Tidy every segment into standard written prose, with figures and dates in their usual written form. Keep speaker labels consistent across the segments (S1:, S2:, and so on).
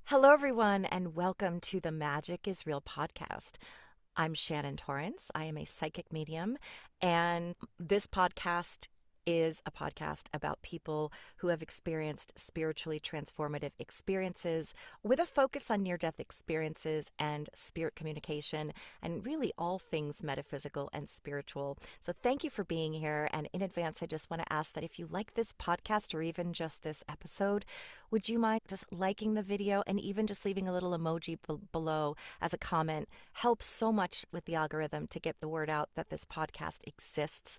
S1: Hello, everyone, and welcome to the Magic is Real podcast. I'm Shannon Torrance. I am a psychic medium, and this podcast is a podcast about people who have experienced spiritually transformative experiences with a focus on near death experiences and spirit communication, and really all things metaphysical and spiritual. So, thank you for being here. And in advance, I just want to ask that if you like this podcast or even just this episode, would you mind just liking the video and even just leaving a little emoji below as a comment? Helps so much with the algorithm to get the word out that this podcast exists.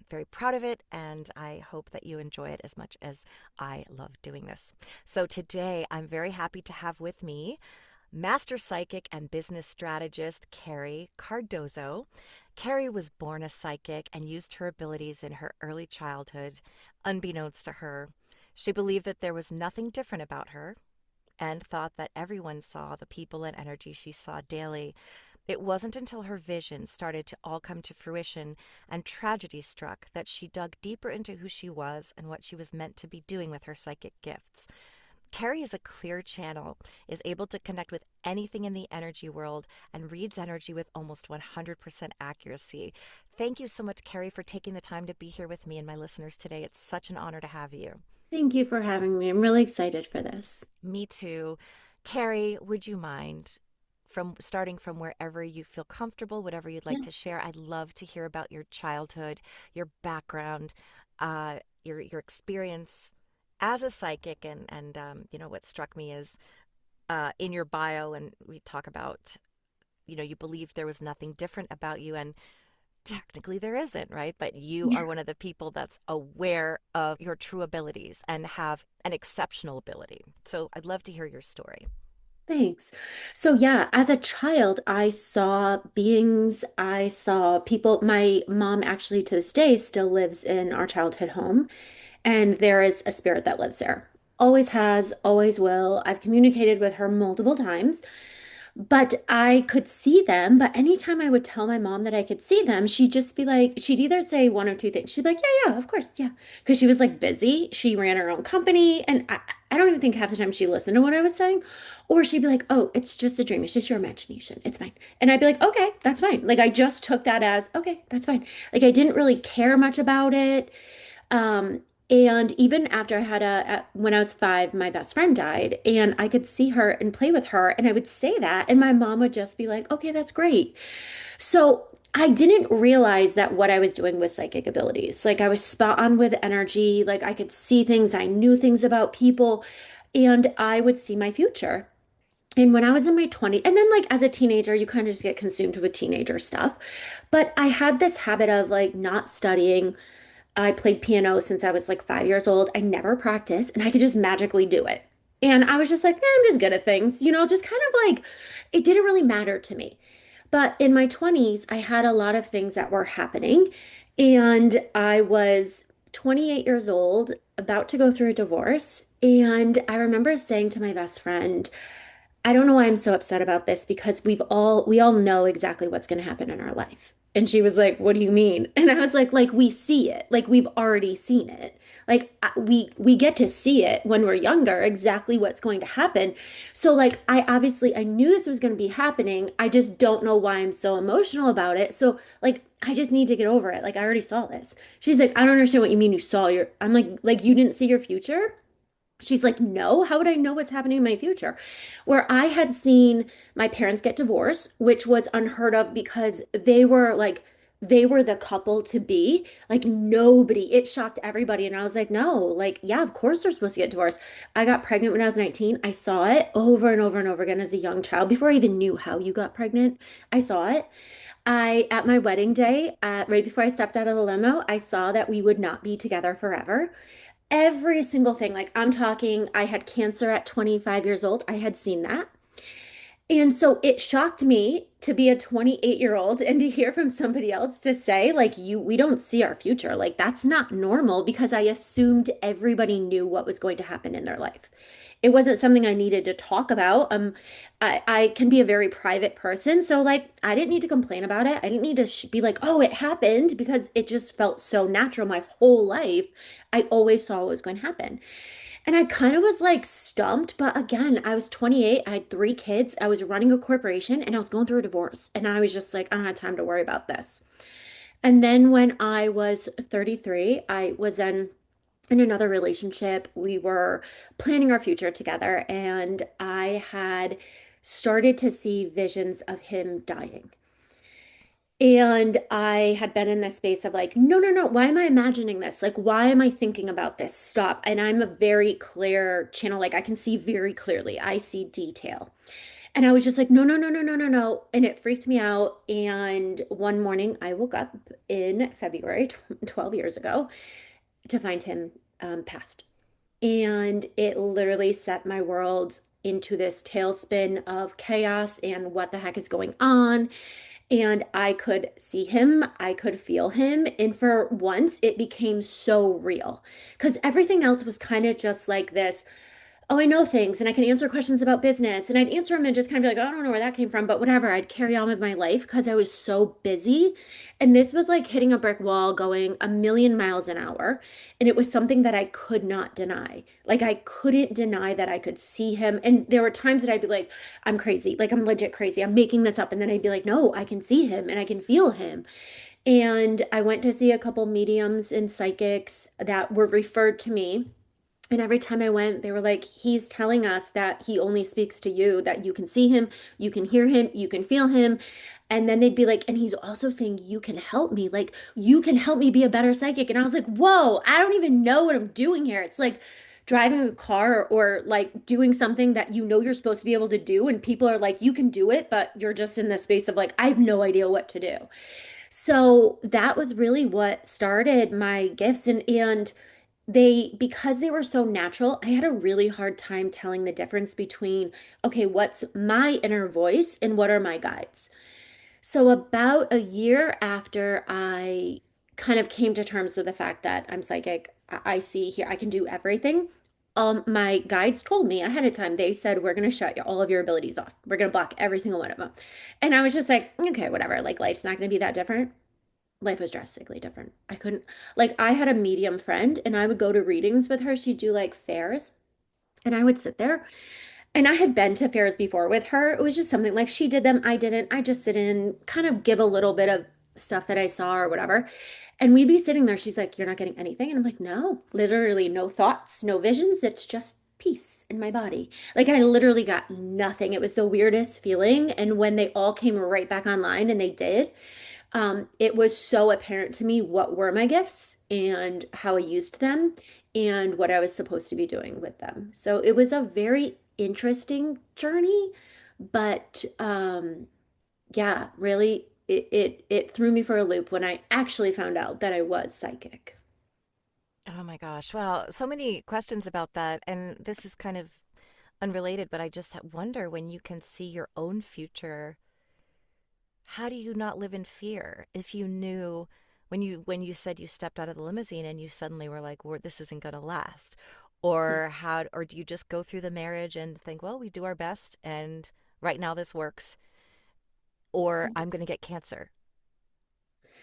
S1: Very proud of it, and I hope that you enjoy it as much as I love doing this. So today, I'm very happy to have with me master psychic and business strategist Carrie Cardozo. Carrie was born a psychic and used her abilities in her early childhood, unbeknownst to her. She believed that there was nothing different about her and thought that everyone saw the people and energy she saw daily. It wasn't until her vision started to all come to fruition and tragedy struck that she dug deeper into who she was and what she was meant to be doing with her psychic gifts. Carrie is a clear channel, is able to connect with anything in the energy world, and reads energy with almost 100% accuracy. Thank you so much, Carrie, for taking the time to be here with me and my listeners today. It's such an honor to have you.
S2: Thank you for having me. I'm really excited for this.
S1: Me too. Carrie, would you mind from starting from wherever you feel comfortable, whatever you'd like
S2: Yeah.
S1: to share? I'd love to hear about your childhood, your background, your experience as a psychic, and what struck me is in your bio, and we talk about you believe there was nothing different about you, and technically there isn't, right? But you
S2: Yeah.
S1: are one of the people that's aware of your true abilities and have an exceptional ability. So I'd love to hear your story.
S2: Thanks. So, yeah, as a child, I saw beings, I saw people. My mom actually to this day still lives in our childhood home, and there is a spirit that lives there. Always has, always will. I've communicated with her multiple times. But I could see them. But anytime I would tell my mom that I could see them, she'd just be like, she'd either say one or two things. She'd be like, yeah, yeah, of course, yeah. Because she was like busy. She ran her own company. And I don't even think half the time she listened to what I was saying. Or she'd be like, oh, it's just a dream. It's just your imagination. It's fine. And I'd be like, okay, that's fine. Like I just took that as, okay, that's fine. Like I didn't really care much about it. Um, and even after I had when I was 5, my best friend died, and I could see her and play with her, and I would say that, and my mom would just be like, okay, that's great. So I didn't realize that what I was doing was psychic abilities. Like I was spot on with energy, like I could see things, I knew things about people, and I would see my future. And when I was in my 20s, and then like as a teenager, you kind of just get consumed with teenager stuff. But I had this habit of like not studying. I played piano since I was like 5 years old. I never practiced and I could just magically do it. And I was just like, I'm just good at things, just kind of like it didn't really matter to me. But in my 20s, I had a lot of things that were happening. And I was 28 years old, about to go through a divorce. And I remember saying to my best friend, I don't know why I'm so upset about this because we all know exactly what's going to happen in our life. And she was like, "What do you mean?" And I was like we see it. Like we've already seen it. Like we get to see it when we're younger exactly what's going to happen. So like I knew this was going to be happening. I just don't know why I'm so emotional about it. So like I just need to get over it. Like I already saw this. She's like, "I don't understand what you mean you saw your." I'm like you didn't see your future? She's like, no, how would I know what's happening in my future? Where I had seen my parents get divorced, which was unheard of because they were the couple to be. Like, nobody, it shocked everybody. And I was like, no, like, yeah, of course they're supposed to get divorced. I got pregnant when I was 19. I saw it over and over and over again as a young child before I even knew how you got pregnant. I saw it. At my wedding day, right before I stepped out of the limo, I saw that we would not be together forever. Every single thing. Like I'm talking, I had cancer at 25 years old. I had seen that. And so it shocked me to be a 28-year-old and to hear from somebody else to say, like, we don't see our future. Like, that's not normal because I assumed everybody knew what was going to happen in their life. It wasn't something I needed to talk about. I can be a very private person. So, like, I didn't need to complain about it. I didn't need to be like, oh, it happened because it just felt so natural my whole life. I always saw what was going to happen. And I kind of was like stumped, but again, I was 28, I had three kids, I was running a corporation, and I was going through a divorce. And I was just like, I don't have time to worry about this. And then when I was 33, I was then in another relationship. We were planning our future together, and I had started to see visions of him dying. And I had been in this space of like, no, no, no, why am I imagining this? Like, why am I thinking about this? Stop. And I'm a very clear channel. Like, I can see very clearly, I see detail. And I was just like, no, no, no, no, no, no, no. And it freaked me out. And one morning I woke up in February, 12 years ago, to find him passed. And it literally set my world into this tailspin of chaos and what the heck is going on. And I could see him, I could feel him. And for once, it became so real because everything else was kind of just like this. Oh, I know things and I can answer questions about business. And I'd answer them and just kind of be like, oh, I don't know where that came from, but whatever. I'd carry on with my life because I was so busy. And this was like hitting a brick wall going a million miles an hour. And it was something that I could not deny. Like, I couldn't deny that I could see him. And there were times that I'd be like, I'm crazy. Like, I'm legit crazy. I'm making this up. And then I'd be like, no, I can see him and I can feel him. And I went to see a couple mediums and psychics that were referred to me. And every time I went, they were like, he's telling us that he only speaks to you, that you can see him, you can hear him, you can feel him. And then they'd be like, and he's also saying, you can help me. Like, you can help me be a better psychic. And I was like, whoa, I don't even know what I'm doing here. It's like driving a car or like doing something that you know you're supposed to be able to do. And people are like, you can do it, but you're just in the space of like, I have no idea what to do. So that was really what started my gifts. And they, because they were so natural, I had a really hard time telling the difference between, okay, what's my inner voice and what are my guides. So about a year after I kind of came to terms with the fact that I'm psychic, I see here, I can do everything. My guides told me ahead of time, they said, we're going to shut all of your abilities off. We're going to block every single one of them. And I was just like, okay, whatever. Like, life's not going to be that different. Life was drastically different. I couldn't, like, I had a medium friend and I would go to readings with her. She'd do like fairs and I would sit there. And I had been to fairs before with her. It was just something like she did them, I didn't. I just sit in, kind of give a little bit of stuff that I saw or whatever. And we'd be sitting there. She's like, you're not getting anything. And I'm like, no, literally no thoughts, no visions. It's just peace in my body. Like, I literally got nothing. It was the weirdest feeling. And when they all came right back online and they did, it was so apparent to me what were my gifts and how I used them and what I was supposed to be doing with them. So it was a very interesting journey, but yeah, really it threw me for a loop when I actually found out that I was psychic.
S1: Oh my gosh. Well, so many questions about that. And this is kind of unrelated, but I just wonder when you can see your own future, how do you not live in fear? If you knew when you said you stepped out of the limousine and you suddenly were like, well, this isn't going to last.
S2: Yeah.
S1: Or do you just go through the marriage and think, well, we do our best and right now this works, or I'm going to get cancer.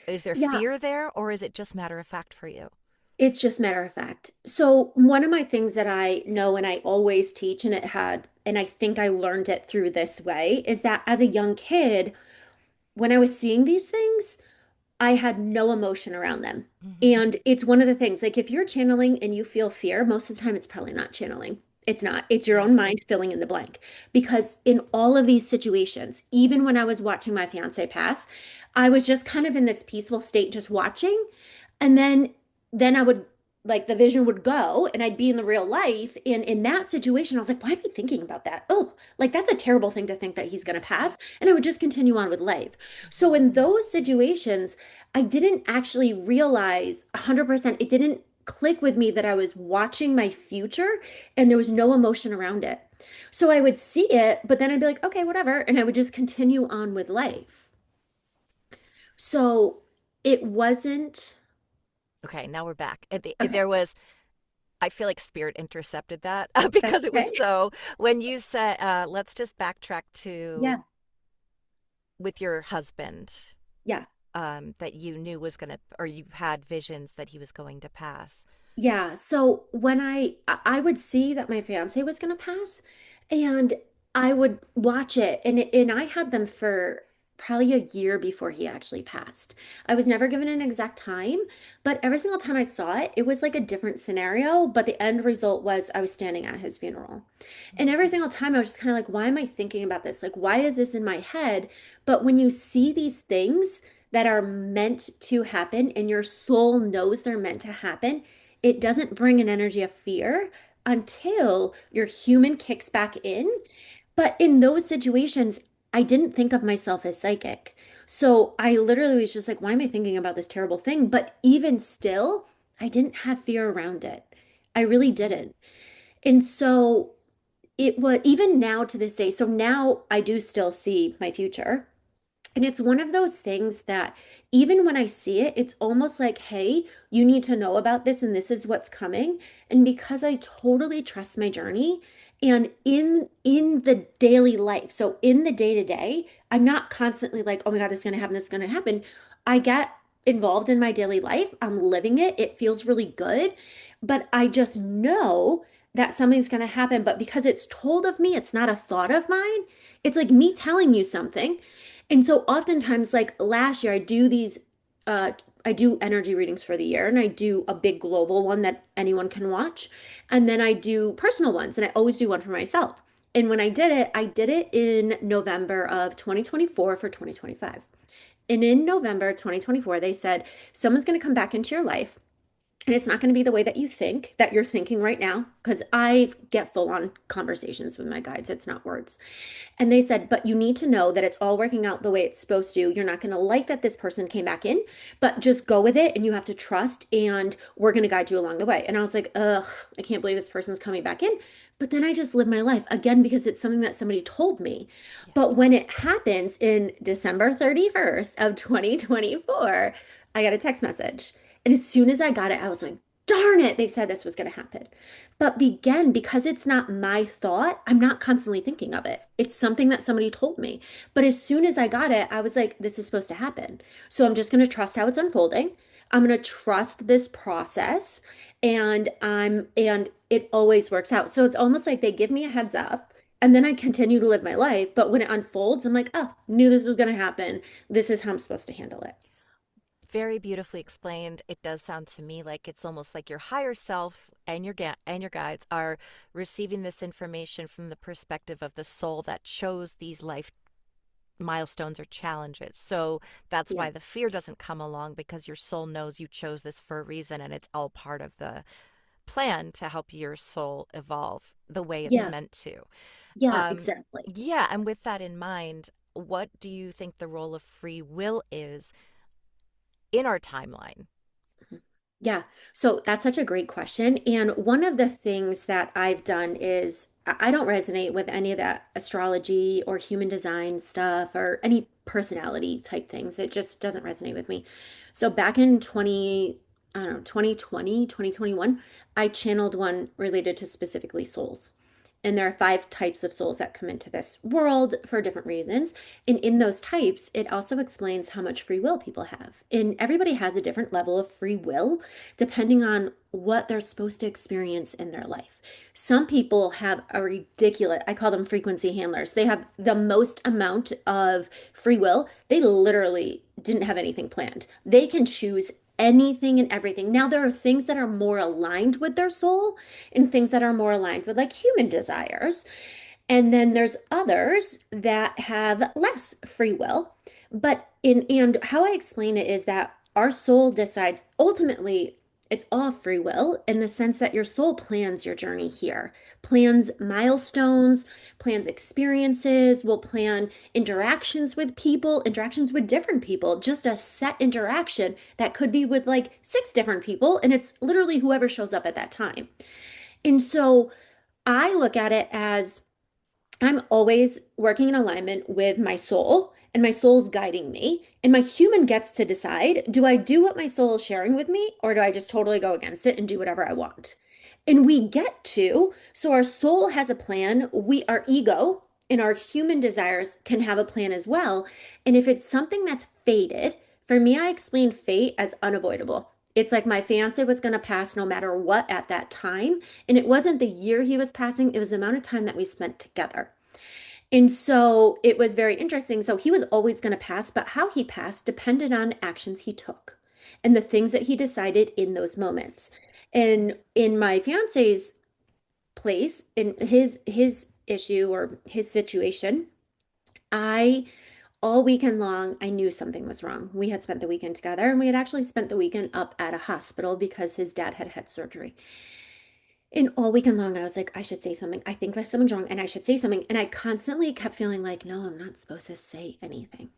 S1: Is there
S2: Yeah,
S1: fear there, or is it just matter of fact for you?
S2: it's just matter of fact. So one of my things that I know and I always teach, and it had, and I think I learned it through this way, is that as a young kid, when I was seeing these things, I had no emotion around them.
S1: Hmm.
S2: And it's one of the things, like if you're channeling and you feel fear, most of the time it's probably not channeling. It's not. It's your
S1: Yeah.
S2: own mind filling in the blank. Because in all of these situations, even when I was watching my fiance pass, I was just kind of in this peaceful state, just watching. And then I would like the vision would go and I'd be in the real life. And in that situation, I was like, why am I thinking about that? Oh, like that's a terrible thing to think that he's going to pass. And I would just continue on with life. So in
S1: Hmm.
S2: those situations, I didn't actually realize 100%, it didn't click with me that I was watching my future and there was no emotion around it. So I would see it, but then I'd be like, okay, whatever. And I would just continue on with life. So it wasn't,
S1: Okay, now we're back.
S2: okay,
S1: There was, I feel like spirit intercepted that
S2: that's
S1: because it was
S2: okay.
S1: so, when you said, let's just backtrack to
S2: Yeah.
S1: with your husband,
S2: Yeah.
S1: that you knew was going to, or you had visions that he was going to pass.
S2: Yeah, so when I would see that my fiance was going to pass, and I would watch it, and I had them for probably a year before he actually passed. I was never given an exact time, but every single time I saw it, it was like a different scenario, but the end result was I was standing at his funeral. And every single time I was just kind of like, why am I thinking about this? Like, why is this in my head? But when you see these things that are meant to happen and your soul knows they're meant to happen, it doesn't bring an energy of fear until your human kicks back in. But in those situations, I didn't think of myself as psychic. So I literally was just like, why am I thinking about this terrible thing? But even still, I didn't have fear around it. I really
S1: Mhm.
S2: didn't. And so it was even now to this day. So now I do still see my future. And it's one of those things that even when I see it, it's almost like, hey, you need to know about this and this is what's coming. And because I totally trust my journey and in the daily life, so in the day to day, I'm not constantly like, oh my God, this is gonna happen, this is gonna happen. I get involved in my daily life. I'm living it. It feels really good. But I just know that something's gonna happen. But because it's told of me, it's not a thought of mine. It's like me telling you something. And so oftentimes, like last year, uh, I do energy readings for the year and I do a big global one that anyone can watch. And then I do personal ones and I always do one for myself. And when I did it in November of 2024 for 2025. And in November 2024, they said, someone's going to come back into your life. And it's not going to be the way that you think, that you're thinking right now, because I get full on conversations with my guides. It's not words. And they said, but you need to know that it's all working out the way it's supposed to. You're not going to like that this person came back in, but just go with it and you have to trust and we're going to guide you along the way. And I was like, ugh, I can't believe this person's coming back in. But then I just live my life again because it's something that somebody told me.
S1: Yeah.
S2: But when it happens in December 31st of 2024, I got a text message. And as soon as I got it, I was like, darn it, they said this was going to happen. But again, because it's not my thought, I'm not constantly thinking of it. It's something that somebody told me. But as soon as I got it, I was like, this is supposed to happen. So I'm just going to trust how it's unfolding. I'm going to trust this process and it always works out. So it's almost like they give me a heads up and then I continue to live my life, but when it unfolds, I'm like, "Oh, knew this was going to happen. This is how I'm supposed to handle it."
S1: Very beautifully explained. It does sound to me like it's almost like your higher self and and your guides are receiving this information from the perspective of the soul that chose these life milestones or challenges. So that's
S2: Yeah.
S1: why the fear doesn't come along, because your soul knows you chose this for a reason and it's all part of the plan to help your soul evolve the way it's
S2: Yeah.
S1: meant to.
S2: Yeah,
S1: Um,
S2: exactly.
S1: yeah, and with that in mind, what do you think the role of free will is in our timeline?
S2: Yeah, so that's such a great question. And one of the things that I've done is I don't resonate with any of that astrology or human design stuff or any personality type things. It just doesn't resonate with me. So back in 20, I don't know, 2020, 2021, I channeled one related to specifically souls. And there are five types of souls that come into this world for different reasons. And in those types, it also explains how much free will people have. And everybody has a different level of free will depending on what they're supposed to experience in their life. Some people have a ridiculous, I call them frequency handlers. They have the most amount of free will. They literally didn't have anything planned. They can choose anything and everything. Now, there are things that are more aligned with their soul and things that are more aligned with like human desires. And then there's others that have less free will. But in and how I explain it is that our soul decides ultimately it's all free will in the sense that your soul plans your journey here, plans milestones, plans experiences, will plan interactions with people, interactions with different people, just a set interaction that could be with like six different people. And it's literally whoever shows up at that time. And so I look at it as I'm always working in alignment with my soul, and my soul's guiding me. And my human gets to decide, do I do what my soul is sharing with me, or do I just totally go against it and do whatever I want? And we get to, so our soul has a plan. Our ego and our human desires can have a plan as well. And if it's something that's fated, for me, I explain fate as unavoidable. It's like my fiance was going to pass no matter what at that time. And it wasn't the year he was passing, it was the amount of time that we spent together. And so it was very interesting. So he was always going to pass, but how he passed depended on actions he took and the things that he decided in those moments. And in my fiance's place, in his issue or his situation, I all weekend long, I knew something was wrong. We had spent the weekend together and we had actually spent the weekend up at a hospital because his dad had had surgery. And all weekend long, I was like, I should say something. I think there's something wrong and I should say something. And I constantly kept feeling like, no, I'm not supposed to say anything.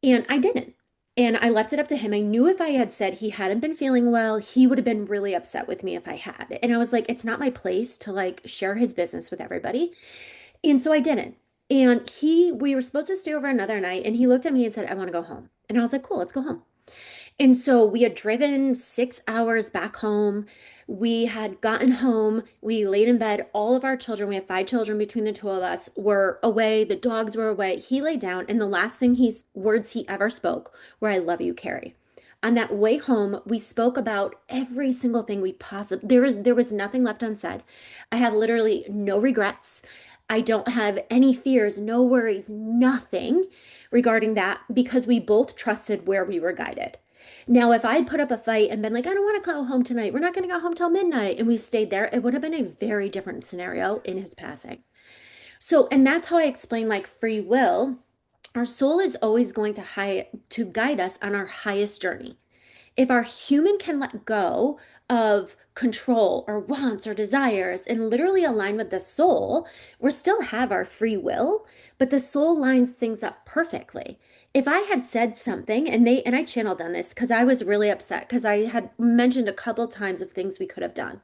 S2: And I didn't. And I left it up to him. I knew if I had said he hadn't been feeling well, he would have been really upset with me if I had. And I was like, it's not my place to like share his business with everybody. And so I didn't. And we were supposed to stay over another night. And he looked at me and said, I want to go home. And I was like, cool, let's go home. And so we had driven 6 hours back home. We had gotten home. We laid in bed. All of our children, we have 5 children between the two of us, were away. The dogs were away. He lay down, and the last words he ever spoke were, I love you, Carrie. On that way home, we spoke about every single thing we possibly there was nothing left unsaid. I have literally no regrets. I don't have any fears, no worries, nothing regarding that because we both trusted where we were guided. Now, if I'd put up a fight and been like, I don't want to go home tonight, we're not going to go home till midnight, and we've stayed there, it would have been a very different scenario in his passing. So, and that's how I explain like free will. Our soul is always going to guide us on our highest journey. If our human can let go of control or wants or desires and literally align with the soul, we still have our free will, but the soul lines things up perfectly. If I had said something and I channeled on this because I was really upset because I had mentioned a couple times of things we could have done.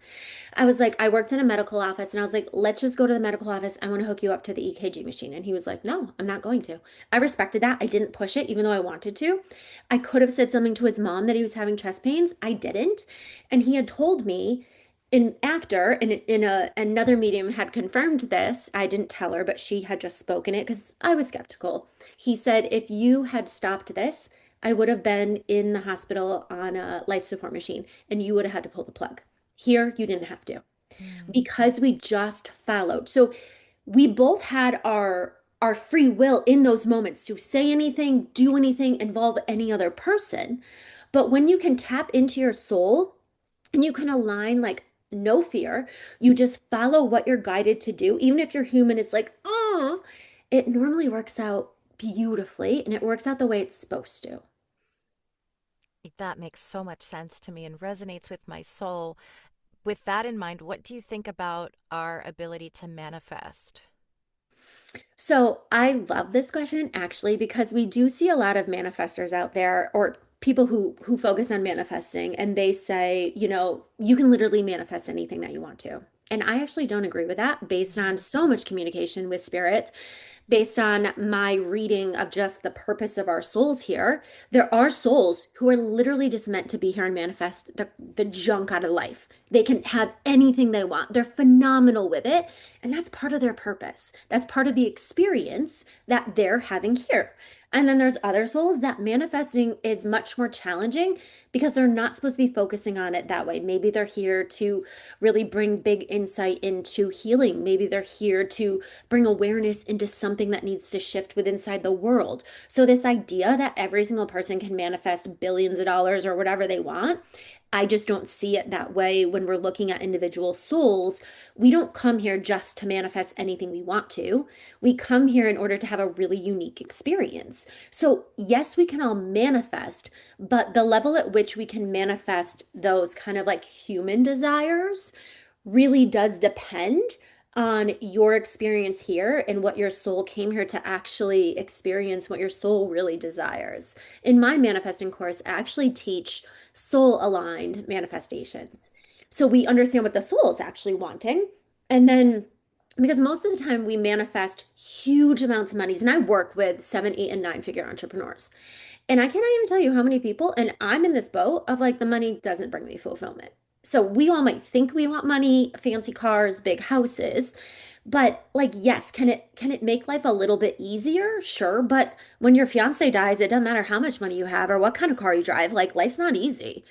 S2: I was like, I worked in a medical office and I was like, let's just go to the medical office. I want to hook you up to the EKG machine. And he was like, no, I'm not going to. I respected that. I didn't push it, even though I wanted to. I could have said something to his mom that he was having chest pains. I didn't. And he had told me another medium had confirmed this. I didn't tell her, but she had just spoken it because I was skeptical. He said, if you had stopped this, I would have been in the hospital on a life support machine and you would have had to pull the plug. Here, you didn't have to
S1: Mm.
S2: because we just followed. So we both had our free will in those moments to say anything, do anything, involve any other person. But when you can tap into your soul and you can align like no fear, you just follow what you're guided to do, even if your human is like, oh, it normally works out beautifully and it works out the way it's supposed to.
S1: That makes so much sense to me and resonates with my soul. With that in mind, what do you think about our ability to manifest?
S2: So I love this question actually because we do see a lot of manifestors out there or people who focus on manifesting and they say, you can literally manifest anything that you want to. And I actually don't agree with that based on so much communication with spirit based on my reading of just the purpose of our souls here, there are souls who are literally just meant to be here and manifest the junk out of life. They can have anything they want. They're phenomenal with it. And that's part of their purpose. That's part of the experience that they're having here. And then there's other souls that manifesting is much more challenging because they're not supposed to be focusing on it that way. Maybe they're here to really bring big insight into healing. Maybe they're here to bring awareness into something that needs to shift within inside the world. So this idea that every single person can manifest billions of dollars or whatever they want, I just don't see it that way when we're looking at individual souls. We don't come here just to manifest anything we want to. We come here in order to have a really unique experience. So, yes, we can all manifest, but the level at which we can manifest those kind of like human desires really does depend on your experience here and what your soul came here to actually experience, what your soul really desires. In my manifesting course, I actually teach soul aligned manifestations. So we understand what the soul is actually wanting. And then because most of the time we manifest huge amounts of monies, and I work with 7, 8, and 9 figure entrepreneurs. And I cannot even tell you how many people, and I'm in this boat of like the money doesn't bring me fulfillment. So we all might think we want money, fancy cars, big houses, but like yes, can it make life a little bit easier? Sure, but when your fiance dies, it doesn't matter how much money you have or what kind of car you drive, like life's not easy.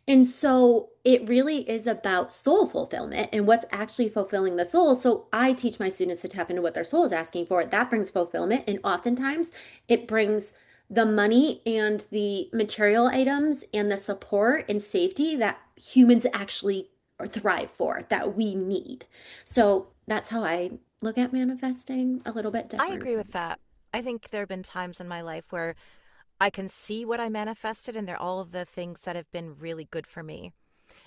S2: And so it really is about soul fulfillment and what's actually fulfilling the soul. So I teach my students to tap into what their soul is asking for. That brings fulfillment. And oftentimes it brings the money and the material items and the support and safety that humans actually thrive for, that we need. So that's how I look at manifesting, a little bit
S1: I
S2: different.
S1: agree with that. I think there have been times in my life where I can see what I manifested, and they're all of the things that have been really good for me.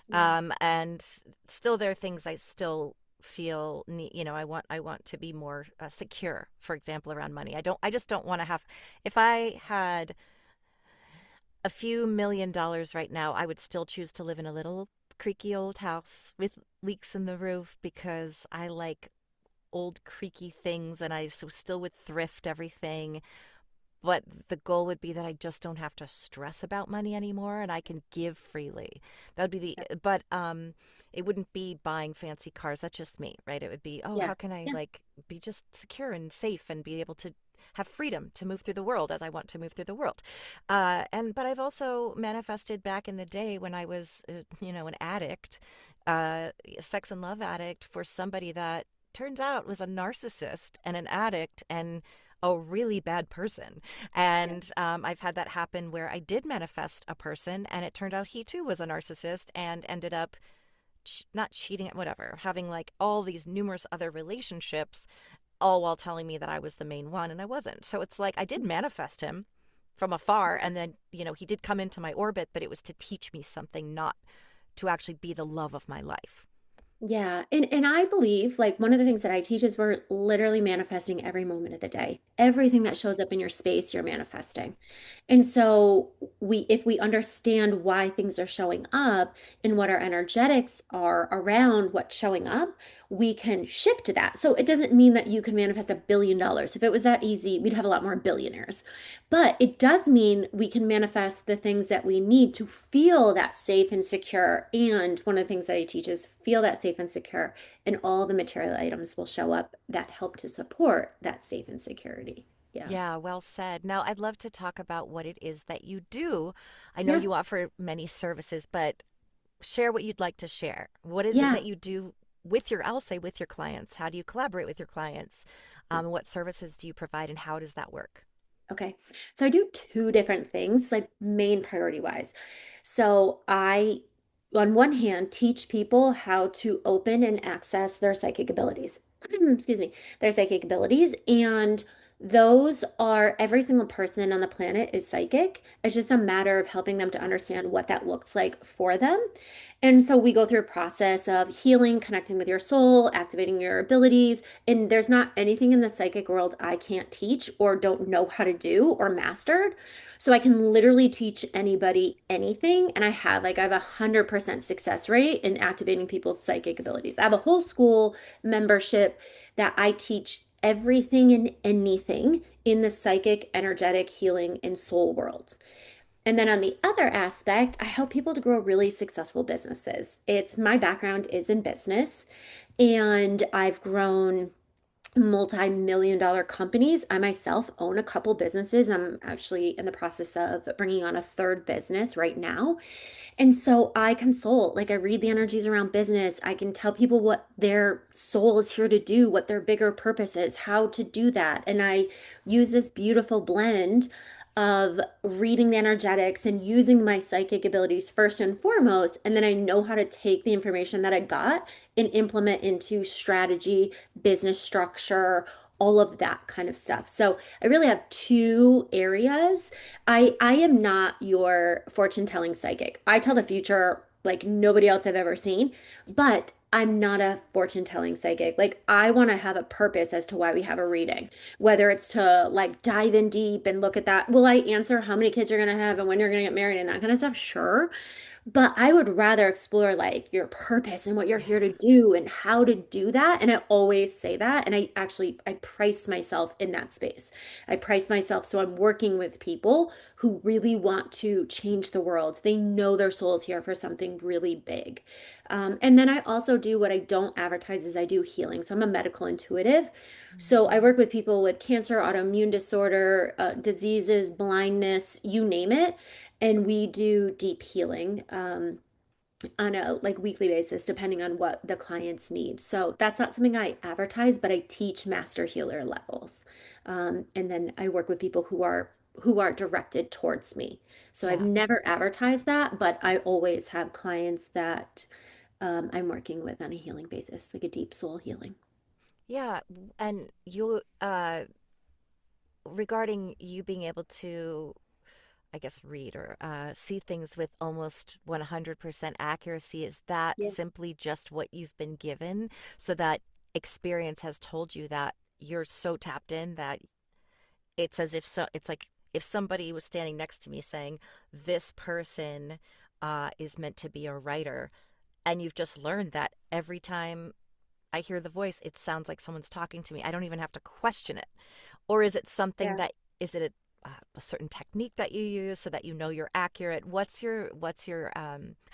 S2: Yeah.
S1: And still, there are things I still feel need, I want to be more secure, for example, around money. I just don't want to have, if I had a few $1 million right now, I would still choose to live in a little creaky old house with leaks in the roof because I like old creaky things, and I so still would thrift everything. But the goal would be that I just don't have to stress about money anymore and I can give freely. That would be but it wouldn't be buying fancy cars. That's just me, right? It would be, oh,
S2: Yeah.
S1: how can I
S2: Yeah.
S1: like be just secure and safe and be able to have freedom to move through the world as I want to move through the world. But I've also manifested back in the day when I was, an addict, sex and love addict for somebody that turns out was a narcissist and an addict and a really bad person.
S2: Yeah.
S1: And I've had that happen where I did manifest a person, and it turned out he too was a narcissist and ended up not cheating, whatever, having like all these numerous other relationships, all while telling me that I was the main one, and I wasn't. So it's like I did manifest him from afar, and then, he did come into my orbit, but it was to teach me something, not to actually be the love of my life.
S2: Yeah, and I believe like one of the things that I teach is we're literally manifesting every moment of the day. Everything that shows up in your space, you're manifesting. And so we if we understand why things are showing up and what our energetics are around what's showing up, we can shift to that. So it doesn't mean that you can manifest $1 billion. If it was that easy, we'd have a lot more billionaires. But it does mean we can manifest the things that we need to feel that safe and secure. And one of the things that I teach is feel that safe and secure, and all the material items will show up that help to support that safe and security. Yeah.
S1: Yeah, well said. Now, I'd love to talk about what it is that you do. I know
S2: Yeah.
S1: you offer many services, but share what you'd like to share. What is it
S2: Yeah.
S1: that you do with I'll say with your clients? How do you collaborate with your clients? What services do you provide, and how does that work?
S2: Okay. So I do two different things, like main priority wise. So I, on one hand, teach people how to open and access their psychic abilities. Excuse me, their psychic abilities. And those are every single person on the planet is psychic. It's just a matter of helping them to understand what that looks like for them. And so we go through a process of healing, connecting with your soul, activating your abilities. And there's not anything in the psychic world I can't teach or don't know how to do or mastered. So I can literally teach anybody anything. And I have 100% success rate in activating people's psychic abilities. I have a whole school membership that I teach everything and anything in the psychic, energetic, healing, and soul worlds. And then on the other aspect, I help people to grow really successful businesses. It's my background is in business, and I've grown multi-million dollar companies. I myself own a couple businesses. I'm actually in the process of bringing on a third business right now. And so I consult, like I read the energies around business. I can tell people what their soul is here to do, what their bigger purpose is, how to do that. And I use this beautiful blend of reading the energetics and using my psychic abilities first and foremost. And then I know how to take the information that I got and implement into strategy, business structure, all of that kind of stuff. So I really have two areas. I am not your fortune telling psychic. I tell the future like nobody else I've ever seen, but I'm not a fortune telling psychic. Like I want to have a purpose as to why we have a reading, whether it's to like dive in deep and look at that. Will I answer how many kids you're going to have and when you're going to get married and that kind of stuff? Sure. But I would rather explore like your purpose and what you're here to
S1: Yeah.
S2: do and how to do that. And I always say that. And I price myself in that space. I price myself so I'm working with people who really want to change the world. They know their soul's here for something really big. And then I also do what I don't advertise is I do healing. So I'm a medical intuitive. So I
S1: Hmm.
S2: work with people with cancer, autoimmune disorder, diseases, blindness, you name it, and we do deep healing. on a like weekly basis, depending on what the clients need. So that's not something I advertise, but I teach master healer levels. And then I work with people who are directed towards me. So I've
S1: Yeah.
S2: never advertised that, but I always have clients that I'm working with on a healing basis, like a deep soul healing.
S1: Yeah. And you, regarding you being able to, I guess, read or see things with almost 100% accuracy, is that
S2: Yeah.
S1: simply just what you've been given? So that experience has told you that you're so tapped in that it's as if it's like if somebody was standing next to me saying, this person is meant to be a writer. And you've just learned that every time I hear the voice, it sounds like someone's talking to me. I don't even have to question it. Or is it something
S2: Yeah.
S1: that, is it a certain technique that you use so that you know you're accurate? How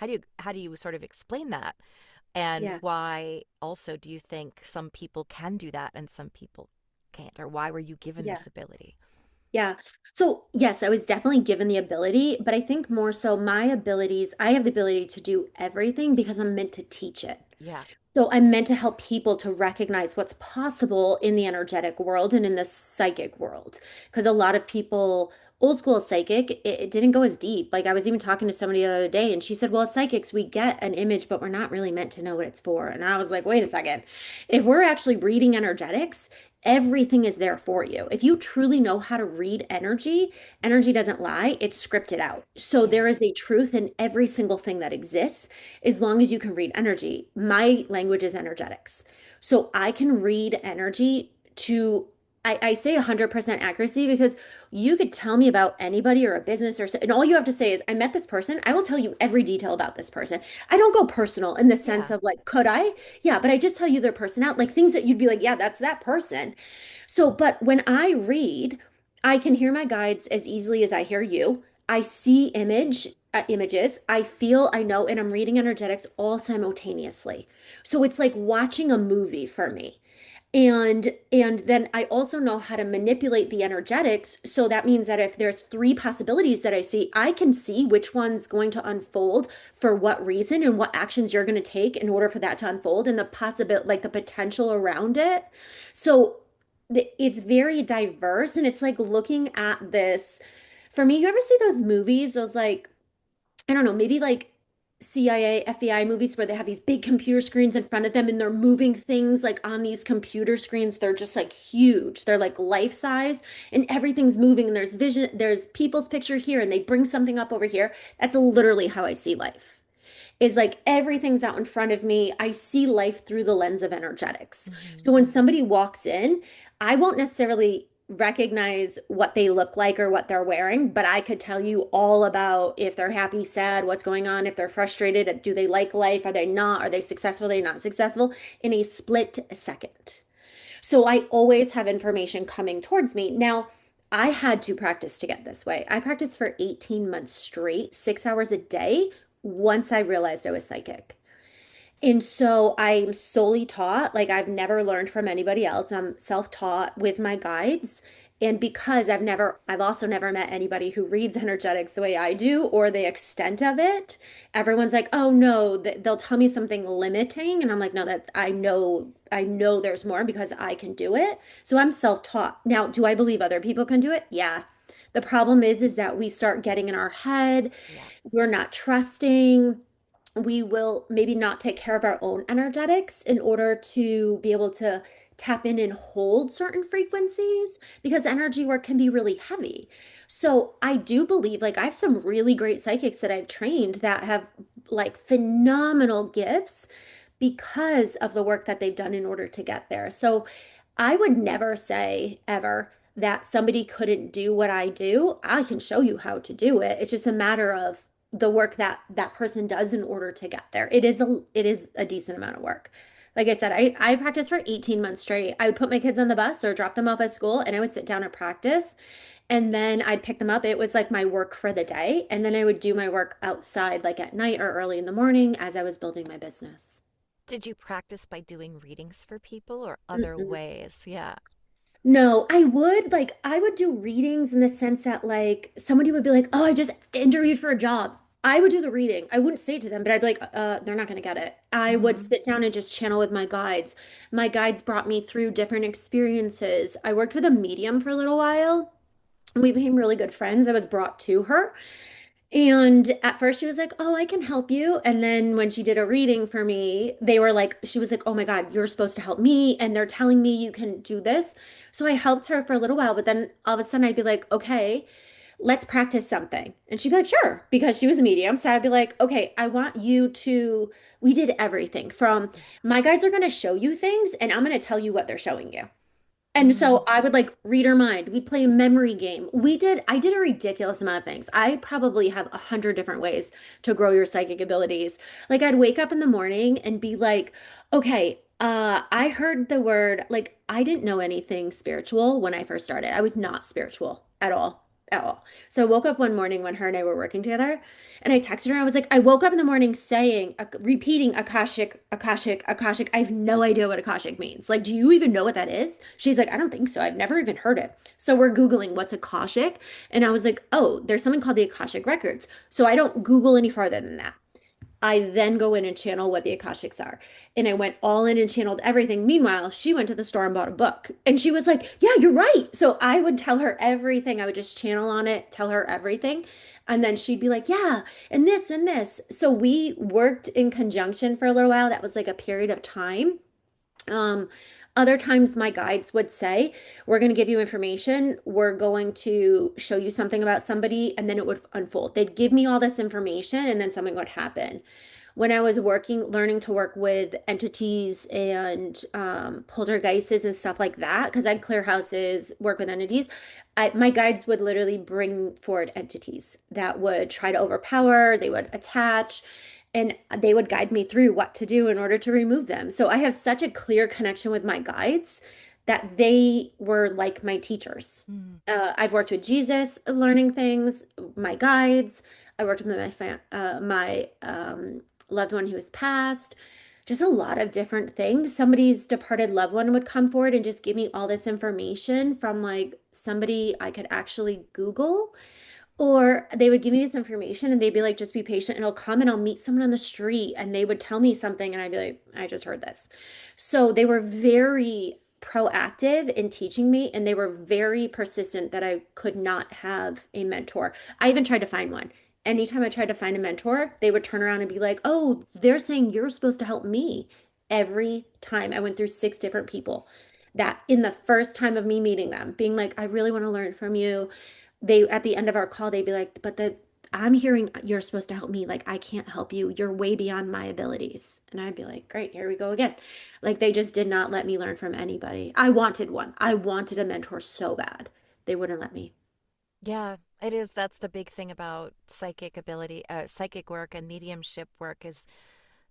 S1: do you sort of explain that? And
S2: Yeah.
S1: why also do you think some people can do that and some people can't? Or why were you given
S2: Yeah.
S1: this ability?
S2: Yeah. So, yes, I was definitely given the ability, but I think more so my abilities, I have the ability to do everything because I'm meant to teach it.
S1: Yeah.
S2: So I'm meant to help people to recognize what's possible in the energetic world and in the psychic world. Because a lot of people, old school psychic, it didn't go as deep. Like I was even talking to somebody the other day and she said, well, as psychics, we get an image, but we're not really meant to know what it's for. And I was like, wait a second. If we're actually reading energetics, everything is there for you. If you truly know how to read energy, energy doesn't lie, it's scripted out. So
S1: Yeah.
S2: there is a truth in every single thing that exists as long as you can read energy. My language is energetics. So I can read energy to, I say 100% accuracy because you could tell me about anybody or a business and all you have to say is, I met this person. I will tell you every detail about this person. I don't go personal in the sense
S1: Yeah.
S2: of like, could I? Yeah, but I just tell you their personality, like things that you'd be like, yeah, that's that person. So, but when I read, I can hear my guides as easily as I hear you. I see images. I feel, I know, and I'm reading energetics all simultaneously. So it's like watching a movie for me. And then I also know how to manipulate the energetics. So that means that if there's three possibilities that I see, I can see which one's going to unfold for what reason and what actions you're going to take in order for that to unfold and the possibility, like the potential around it. So it's very diverse and it's like looking at this. For me, you ever see those movies, those like I don't know, maybe like CIA, FBI movies where they have these big computer screens in front of them and they're moving things like on these computer screens. They're just like huge. They're like life size and everything's moving and there's vision, there's people's picture here and they bring something up over here. That's literally how I see life is like everything's out in front of me. I see life through the lens of energetics.
S1: Hmm.
S2: So when somebody walks in, I won't necessarily recognize what they look like or what they're wearing, but I could tell you all about if they're happy, sad, what's going on, if they're frustrated, do they like life, are they not, are they successful, are they not successful in a split second. So I always have information coming towards me. Now, I had to practice to get this way. I practiced for 18 months straight, 6 hours a day, once I realized I was psychic. And so I'm solely taught, like I've never learned from anybody else. I'm self-taught with my guides. And because I've also never met anybody who reads energetics the way I do or the extent of it. Everyone's like, oh no, they'll tell me something limiting. And I'm like, no, I know there's more because I can do it. So I'm self-taught. Now, do I believe other people can do it? Yeah. The problem is that we start getting in our head.
S1: Yeah.
S2: We're not trusting. We will maybe not take care of our own energetics in order to be able to tap in and hold certain frequencies because energy work can be really heavy. So I do believe like I have some really great psychics that I've trained that have like phenomenal gifts because of the work that they've done in order to get there. So I would never say ever that somebody couldn't do what I do. I can show you how to do it. It's just a matter of the work that that person does in order to get there. It is a decent amount of work. Like I said, I practiced for 18 months straight. I would put my kids on the bus or drop them off at school and I would sit down and practice. And then I'd pick them up. It was like my work for the day. And then I would do my work outside, like at night or early in the morning as I was building my business.
S1: Did you practice by doing readings for people or other
S2: Mm-mm.
S1: ways? Yeah.
S2: No, I would do readings in the sense that like somebody would be like, "Oh, I just interviewed for a job." I would do the reading. I wouldn't say it to them, but I'd be like, they're not going to get it. I would
S1: Mm-hmm.
S2: sit down and just channel with my guides. My guides brought me through different experiences. I worked with a medium for a little while. We became really good friends. I was brought to her. And at first she was like, "Oh, I can help you." And then when she did a reading for me, they were like, she was like, "Oh my God, you're supposed to help me. And they're telling me you can do this." So I helped her for a little while, but then all of a sudden I'd be like, "Okay, let's practice something." And she'd be like, "Sure," because she was a medium. So I'd be like, "Okay, I want you to," we did everything from
S1: Yeah.
S2: my guides are going to show you things and I'm going to tell you what they're showing you. And
S1: Mm.
S2: so I would like read her mind. We'd play a memory game. I did a ridiculous amount of things. I probably have 100 different ways to grow your psychic abilities. Like I'd wake up in the morning and be like, okay, I heard the word, like I didn't know anything spiritual when I first started. I was not spiritual at all, at all. So I woke up one morning when her and I were working together and I texted her. I was like, I woke up in the morning saying, repeating Akashic, Akashic, Akashic. I have no idea what Akashic means. Like, do you even know what that is? She's like, I don't think so. I've never even heard it. So we're Googling what's Akashic. And I was like, oh, there's something called the Akashic Records. So I don't Google any farther than that. I then go in and channel what the Akashics are. And I went all in and channeled everything. Meanwhile, she went to the store and bought a book. And she was like, yeah, you're right. So I would tell her everything. I would just channel on it, tell her everything. And then she'd be like, yeah, and this and this. So we worked in conjunction for a little while. That was like a period of time. Um, Other times my guides would say, we're going to give you information. We're going to show you something about somebody, and then it would unfold. They'd give me all this information, and then something would happen. When I was working, learning to work with entities and poltergeists and stuff like that, because I'd clear houses, work with entities, my guides would literally bring forward entities that would try to overpower, they would attach, and they would guide me through what to do in order to remove them. So I have such a clear connection with my guides that they were like my teachers.
S1: Mm.
S2: I've worked with Jesus, learning things, my guides. I worked with my loved one who has passed. Just a lot of different things. Somebody's departed loved one would come forward and just give me all this information from like somebody I could actually Google, or they would give me this information and they'd be like, just be patient and it'll come and I'll meet someone on the street and they would tell me something and I'd be like, I just heard this. So they were very proactive in teaching me and they were very persistent that I could not have a mentor. I even tried to find one. Anytime I tried to find a mentor, they would turn around and be like, oh, they're saying you're supposed to help me. Every time I went through 6 different people that in the first time of me meeting them, being like, I really want to learn from you, they at the end of our call they'd be like, but the I'm hearing you're supposed to help me, like I can't help you, you're way beyond my abilities. And I'd be like, great, here we go again. Like they just did not let me learn from anybody. I wanted one. I wanted a mentor so bad. They wouldn't let me.
S1: Yeah, it is. That's the big thing about psychic ability, psychic work and mediumship work is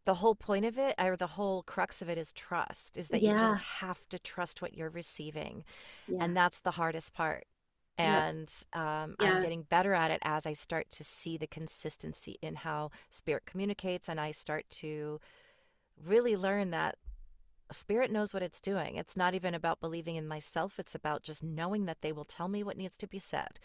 S1: the whole point of it, or the whole crux of it is trust, is that you just
S2: Yeah.
S1: have to trust what you're receiving.
S2: Yeah.
S1: And that's the hardest part.
S2: Yep.
S1: And I'm
S2: Yeah.
S1: getting better at it as I start to see the consistency in how spirit communicates. And I start to really learn that spirit knows what it's doing. It's not even about believing in myself, it's about just knowing that they will tell me what needs to be said.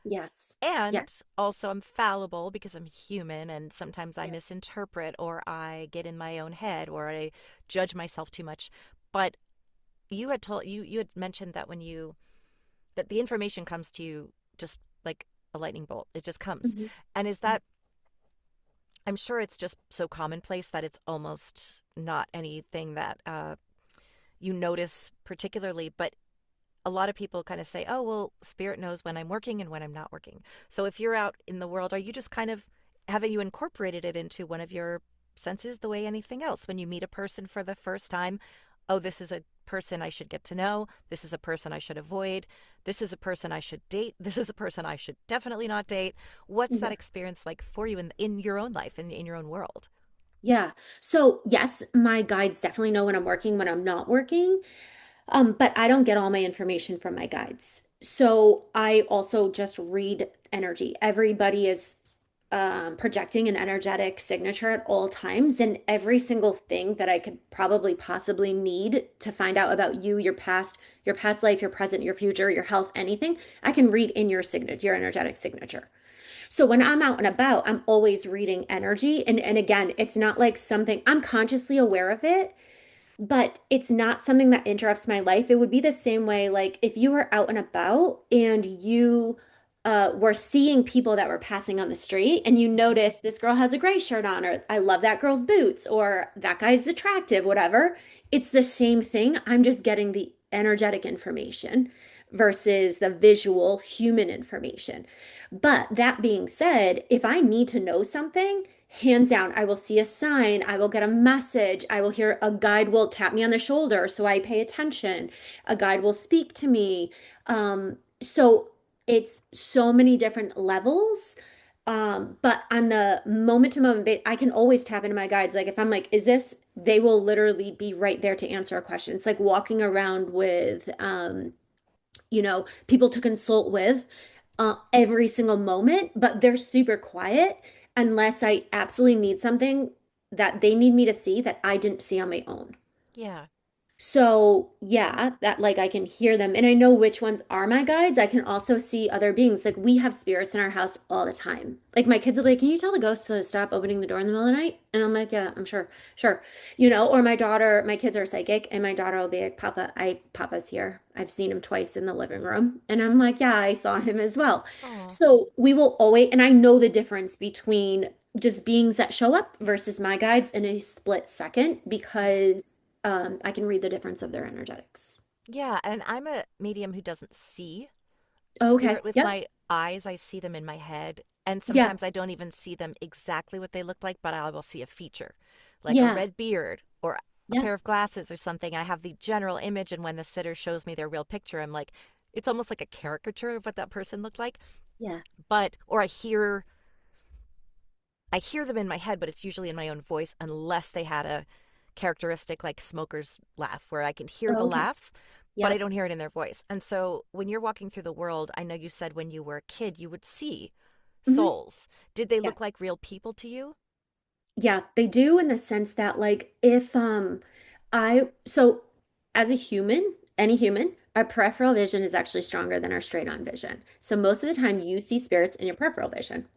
S2: Yes. Yeah.
S1: And also, I'm fallible because I'm human, and sometimes I
S2: Yeah.
S1: misinterpret or I get in my own head or I judge myself too much. But you had mentioned that when you that the information comes to you just like a lightning bolt. It just comes.
S2: Mhm.
S1: And is that I'm sure it's just so commonplace that it's almost not anything that you notice particularly, but a lot of people kind of say, oh, well, spirit knows when I'm working and when I'm not working. So if you're out in the world, are you just kind of having you incorporated it into one of your senses the way anything else? When you meet a person for the first time, oh, this is a person I should get to know. This is a person I should avoid. This is a person I should date. This is a person I should definitely not date. What's that
S2: Yeah.
S1: experience like for you in your own life, in your own world?
S2: Yeah. So yes, my guides definitely know when I'm working, when I'm not working. But I don't get all my information from my guides. So I also just read energy. Everybody is projecting an energetic signature at all times, and every single thing that I could probably possibly need to find out about you, your past life, your present, your future, your health, anything, I can read in your signature, your energetic signature. So when I'm out and about, I'm always reading energy. And again, it's not like something I'm consciously aware of it, but it's not something that interrupts my life. It would be the same way, like if you were out and about and you were seeing people that were passing on the street and you
S1: Mhm.
S2: notice this girl has a gray shirt on, or I love that girl's boots, or that guy's attractive, whatever. It's the same thing. I'm just getting the energetic information versus the visual human information. But that being said, if I need to know something, hands down, I will see a sign, I will get a message, I will hear a guide will tap me on the shoulder so I pay attention. A guide will speak to me. So it's so many different levels. But on the moment to moment, I can always tap into my guides. Like if I'm like, is this, they will literally be right there to answer a question. It's like walking around with people to consult with every single moment, but they're super quiet unless I absolutely need something that they need me to see that I didn't see on my own.
S1: Yeah.
S2: So, yeah, that like I can hear them and I know which ones are my guides. I can also see other beings. Like we have spirits in our house all the time. Like my kids will be like, "Can you tell the ghost to stop opening the door in the middle of the night?" And I'm like, "Yeah, I'm sure. Sure." Or my daughter, my kids are psychic and my daughter will be like, Papa's here. I've seen him twice in the living room." And I'm like, "Yeah, I saw him as well."
S1: Oh,
S2: So, we will always, and I know the difference between just beings that show up versus my guides in a split second
S1: yeah.
S2: because I can read the difference of their energetics.
S1: Yeah, and I'm a medium who doesn't see
S2: Oh, okay.
S1: spirit with
S2: Yep.
S1: my eyes. I see them in my head. And
S2: Yeah.
S1: sometimes I don't even see them exactly what they look like, but I will see a feature, like a
S2: Yeah.
S1: red beard or a
S2: Yeah.
S1: pair of glasses or something. I have the general image, and when the sitter shows me their real picture, I'm like, it's almost like a caricature of what that person looked like.
S2: Yeah.
S1: Or I hear them in my head, but it's usually in my own voice unless they had a characteristic like smoker's laugh where I can hear the
S2: Oh, okay.
S1: laugh, but I
S2: Yep.
S1: don't hear it in their voice. And so when you're walking through the world, I know you said when you were a kid you would see
S2: Hmm.
S1: souls. Did they
S2: Yeah.
S1: look like real people to you?
S2: Yeah, they do in the sense that like if I so as a human, any human, our peripheral vision is actually stronger than our straight on vision. So most of the time you see spirits in your peripheral vision.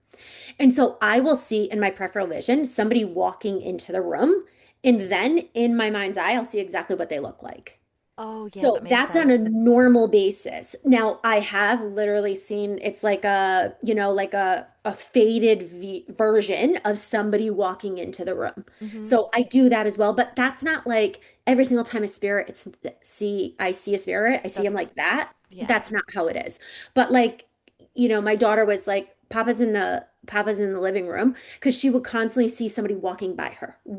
S2: And so I will see in my peripheral vision somebody walking into the room, and then in my mind's eye, I'll see exactly what they look like.
S1: Oh, yeah, that
S2: So
S1: makes
S2: that's on a
S1: sense.
S2: normal basis. Now, I have literally seen it's like a faded version of somebody walking into the room.
S1: Mm-hmm.
S2: So I do that as well, but that's not like every single time a spirit I see a spirit, I see
S1: That,
S2: him like that.
S1: yeah.
S2: That's not how it is. But like, my daughter was like, Papa's in the living room because she would constantly see somebody walking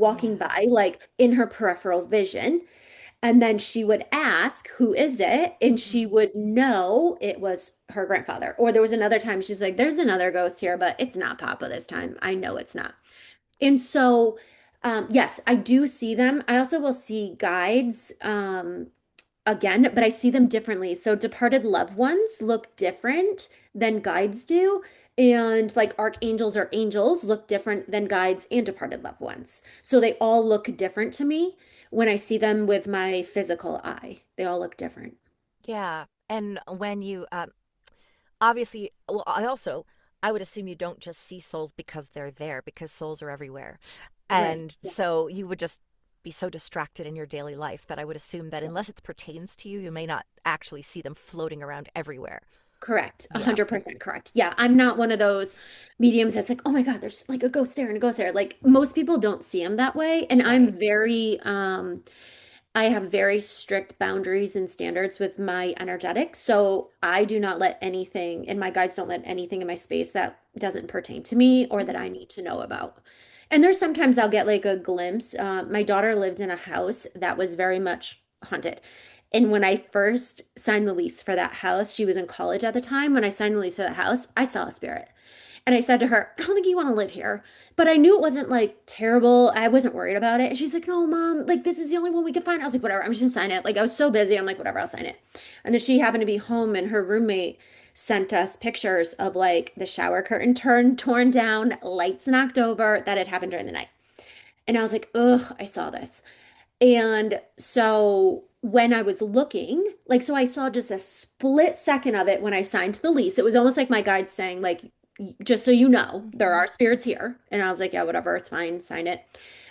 S1: Yeah.
S2: by like in her peripheral vision. And then she would ask, "Who is it?" And she
S1: Mm-hmm.
S2: would know it was her grandfather. Or there was another time she's like, "There's another ghost here, but it's not Papa this time. I know it's not." And so, yes, I do see them. I also will see guides again, but I see them differently. So, departed loved ones look different than guides do. And like archangels or angels look different than guides and departed loved ones. So they all look different to me when I see them with my physical eye. They all look different.
S1: Yeah. And when you obviously, well, I would assume you don't just see souls because they're there, because souls are everywhere.
S2: Right.
S1: And
S2: Yeah.
S1: so you would just be so distracted in your daily life that I would assume that unless it pertains to you, you may not actually see them floating around everywhere.
S2: Correct.
S1: Yeah.
S2: 100% correct. Yeah, I'm not one of those mediums that's like, oh my God, there's like a ghost there and a ghost there. Like most people don't see them that way. And
S1: Right.
S2: I have very strict boundaries and standards with my energetics. So I do not let anything, and my guides don't let anything in my space that doesn't pertain to me or that
S1: Hmm.
S2: I need to know about. And there's sometimes I'll get like a glimpse. My daughter lived in a house that was very much haunted. And when I first signed the lease for that house, she was in college at the time. When I signed the lease for that house, I saw a spirit. And I said to her, I don't think you want to live here. But I knew it wasn't like terrible. I wasn't worried about it. And she's like, no, mom, like this is the only one we could find. I was like, whatever, I'm just gonna sign it. Like I was so busy. I'm like, whatever, I'll sign it. And then she happened to be home and her roommate sent us pictures of like the shower curtain torn down, lights knocked over that had happened during the night. And I was like, ugh, I saw this. And so when I was looking, like, so I saw just a split second of it when I signed the lease. It was almost like my guide saying, like, just so you know, there
S1: Hmm.
S2: are spirits here. And I was like, yeah, whatever, it's fine, sign it.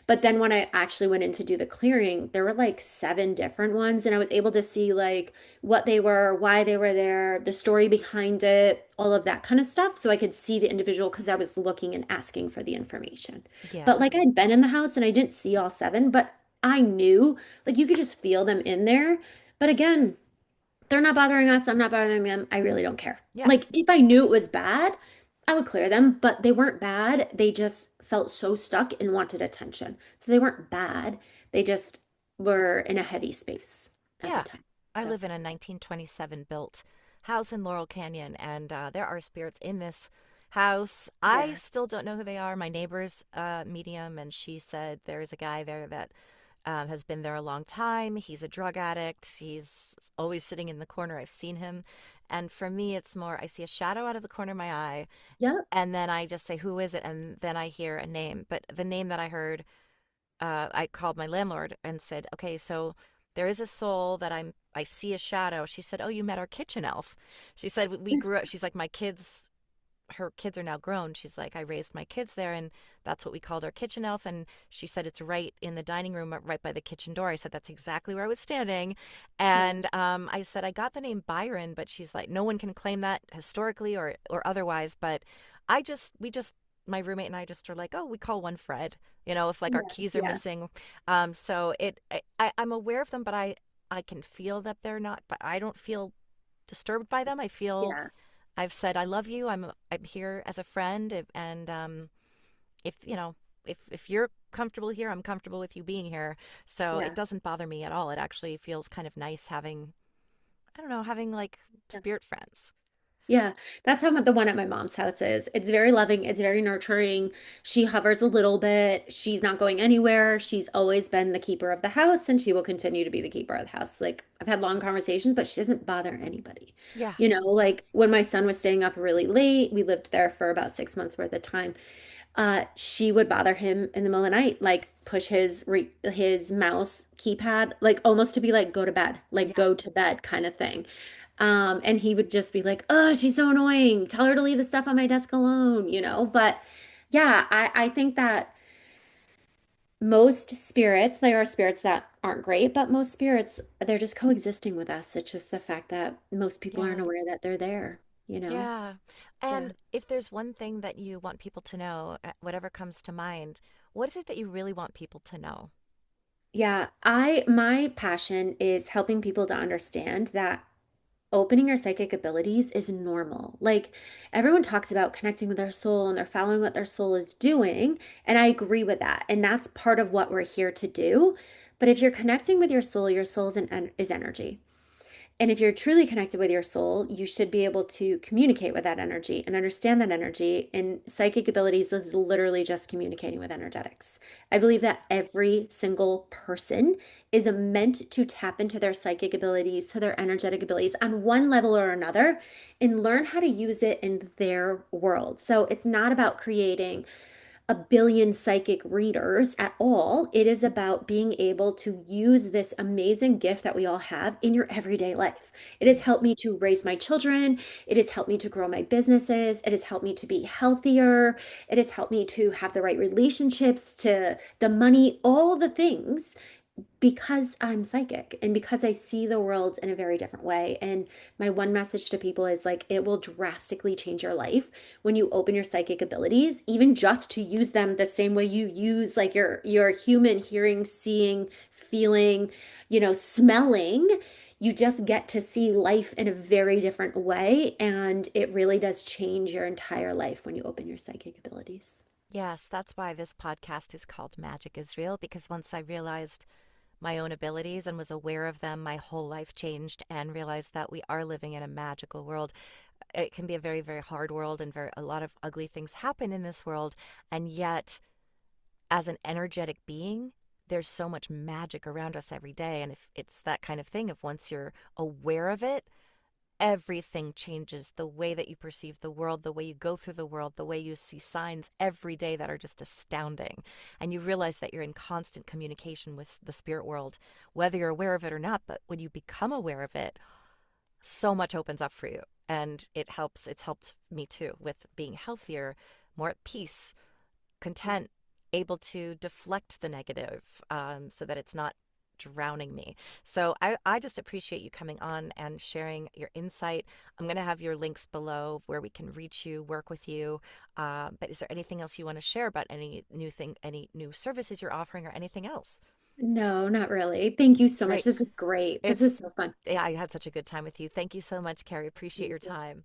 S2: But then when I actually went in to do the clearing, there were like seven different ones, and I was able to see like what they were, why they were there, the story behind it, all of that kind of stuff. So I could see the individual because I was looking and asking for the information. But
S1: Yeah.
S2: like I'd been in the house and I didn't see all seven, but I knew like you could just feel them in there. But again, they're not bothering us. I'm not bothering them. I really don't care.
S1: Yeah.
S2: Like, if I knew it was bad, I would clear them, but they weren't bad. They just felt so stuck and wanted attention. So they weren't bad. They just were in a heavy space at the
S1: Yeah.
S2: time.
S1: I
S2: So,
S1: live in a 1927 built house in Laurel Canyon, and there are spirits in this house. I
S2: yeah.
S1: still don't know who they are. My neighbor's medium, and she said there's a guy there that has been there a long time. He's a drug addict. He's always sitting in the corner. I've seen him. And for me, it's more I see a shadow out of the corner of my eye,
S2: Yep.
S1: and then I just say, "Who is it?" And then I hear a name. But the name that I heard, I called my landlord and said, "Okay, so there is a soul that I see a shadow." She said, "Oh, you met our kitchen elf." She said, "We grew up." She's like, "My kids, her kids are now grown." She's like, "I raised my kids there, and that's what we called our kitchen elf." And she said, "It's right in the dining room, right by the kitchen door." I said, "That's exactly where I was standing."
S2: Yeah.
S1: And I said, "I got the name Byron," but she's like, "No one can claim that historically or otherwise." But we just, my roommate and I just are like, "Oh, we call one Fred," if like our
S2: Yeah.
S1: keys are
S2: Yeah.
S1: missing. So I'm aware of them, but I can feel that they're not, but I don't feel disturbed by them. I feel
S2: Yeah.
S1: I've said I love you. I'm here as a friend, and if if you're comfortable here, I'm comfortable with you being here. So it
S2: Yeah.
S1: doesn't bother me at all. It actually feels kind of nice having, I don't know, having like
S2: Yeah.
S1: spirit friends.
S2: Yeah, that's how the one at my mom's house is. It's very loving, it's very nurturing. She hovers a little bit. She's not going anywhere. She's always been the keeper of the house, and she will continue to be the keeper of the house. Like, I've had long conversations, but she doesn't bother anybody.
S1: Yeah,
S2: Like when my son was staying up really late, we lived there for about 6 months worth of time. She would bother him in the middle of the night, like push his mouse keypad, like almost to be like, go to bed, like
S1: yeah,
S2: go to bed kind of thing. And he would just be like, oh, she's so annoying. Tell her to leave the stuff on my desk alone. But yeah, I think that most spirits, there are spirits that aren't great, but most spirits, they're just coexisting with us. It's just the fact that most people aren't
S1: yeah,
S2: aware that they're there.
S1: yeah.
S2: Yeah.
S1: And if there's one thing that you want people to know, whatever comes to mind, what is it that you really want people to know?
S2: Yeah, my passion is helping people to understand that opening your psychic abilities is normal. Like everyone talks about connecting with their soul and they're following what their soul is doing, and I agree with that. And that's part of what we're here to do. But if you're connecting with your soul is energy. And if you're truly connected with your soul, you should be able to communicate with that energy and understand that energy. And psychic abilities is literally just communicating with energetics. I believe that every single person is meant to tap into their psychic abilities, to their energetic abilities on one level or another, and learn how to use it in their world. So it's not about creating a billion psychic readers at all. It is about being able to use this amazing gift that we all have in your everyday life. It has
S1: Yeah.
S2: helped me to raise my children. It has helped me to grow my businesses. It has helped me to be healthier. It has helped me to have the right relationships, to the money, all the things because I'm psychic and because I see the world in a very different way. And my one message to people is like, it will drastically change your life when you open your psychic abilities, even just to use them the same way you use like your human hearing, seeing, feeling, smelling. You just get to see life in a very different way. And it really does change your entire life when you open your psychic abilities.
S1: Yes, that's why this podcast is called Magic is Real, because once I realized my own abilities and was aware of them, my whole life changed and realized that we are living in a magical world. It can be a very, very hard world, and a lot of ugly things happen in this world. And yet, as an energetic being, there's so much magic around us every day. And if it's that kind of thing, if once you're aware of it, everything changes. The way that you perceive the world, the way you go through the world, the way you see signs every day that are just astounding. And you realize that you're in constant communication with the spirit world, whether you're aware of it or not. But when you become aware of it, so much opens up for you. And it's helped me too with being healthier, more at peace, content, able to deflect the negative, so that it's not drowning me. So I just appreciate you coming on and sharing your insight. I'm going to have your links below where we can reach you, work with you. But is there anything else you want to share about any new services you're offering or anything else?
S2: No, not really. Thank you so much.
S1: Great.
S2: This was great. This
S1: It's,
S2: was so fun.
S1: yeah, I had such a good time with you. Thank you so much, Carrie. Appreciate
S2: Thank
S1: your
S2: you.
S1: time.